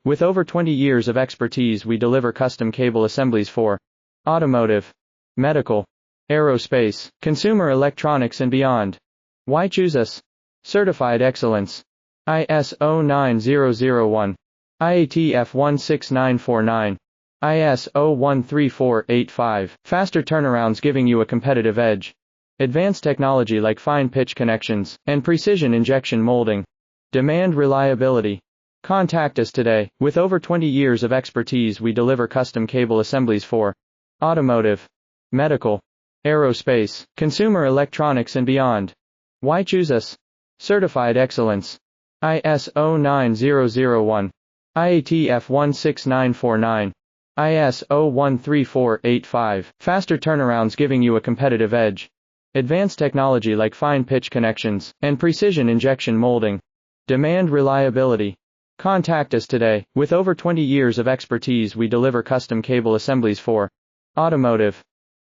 With over 20 years of expertise, we deliver custom cable assemblies for automotive, medical, aerospace, consumer electronics and beyond. Why choose us? Certified excellence. ISO 9001. IATF 16949. ISO 13485. Faster turnarounds giving you a competitive edge. Advanced technology like fine pitch connections and precision injection molding. Demand reliability. Contact us today. With over 20 years of expertise, we deliver custom cable assemblies for automotive, medical, aerospace, consumer electronics and beyond. Why choose us? Certified excellence. ISO 9001. IATF 16949. ISO 13485. Faster turnarounds giving you a competitive edge. Advanced technology like fine pitch connections and precision injection molding. Demand reliability. Contact us today. With over 20 years of expertise, we deliver custom cable assemblies for automotive,